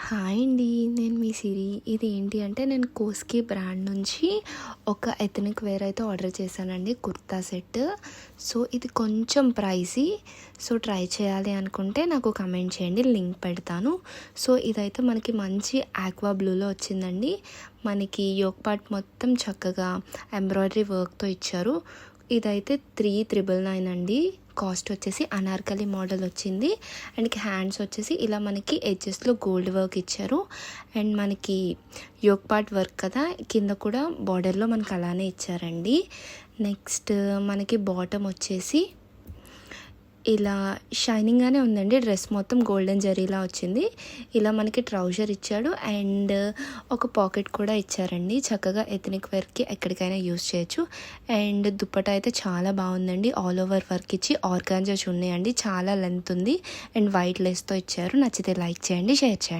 Hi అండి, నేను మీ సిరి. ఇది ఏంటి అంటే నేను కోస్కి బ్రాండ్ నుంచి ఒక ఎథనిక్ వేర్ అయితే ఆర్డర్ చేశానండి, కుర్తా సెట్. సో ఇది కొంచెం ప్రైసీ. సో ట్రై చేయాలి అనుకుంటే నాకు కమెంట్ చేయండి, లింక్ పెడతాను. సో ఇదైతే మనకి మంచి ఆక్వా బ్లూలో వచ్చిందండి. మనకి యోక్ పార్ట్ మొత్తం చక్కగా ఎంబ్రాయిడరీ వర్క్తో ఇచ్చారు. ఇదైతే 3,999 అండి. కాస్ట్ వచ్చేసి అనార్కలి మోడల్ వచ్చింది. అండ్ హ్యాండ్స్ వచ్చేసి ఇలా మనకి ఎడ్జెస్లో గోల్డ్ వర్క్ ఇచ్చారు. అండ్ మనకి యోక్ పార్ట్ వర్క్ కదా, కింద కూడా బార్డర్లో మనకి అలానే ఇచ్చారండి. నెక్స్ట్ మనకి బాటమ్ వచ్చేసి ఇలా షైనింగ్గానే ఉందండి. డ్రెస్ మొత్తం గోల్డెన్ జరీలా వచ్చింది. ఇలా మనకి ట్రౌజర్ ఇచ్చాడు అండ్ ఒక పాకెట్ కూడా ఇచ్చారండి. చక్కగా ఎథనిక్ వేర్కి ఎక్కడికైనా యూస్ చేయొచ్చు. అండ్ దుప్పటా అయితే చాలా బాగుందండి. ఆల్ ఓవర్ వర్క్ ఇచ్చి ఆర్గాంజా చున్నీ అండి, చాలా లెంత్ ఉంది అండ్ వైట్ లేస్తో ఇచ్చారు. నచ్చితే లైక్ చేయండి, షేర్ చేయండి.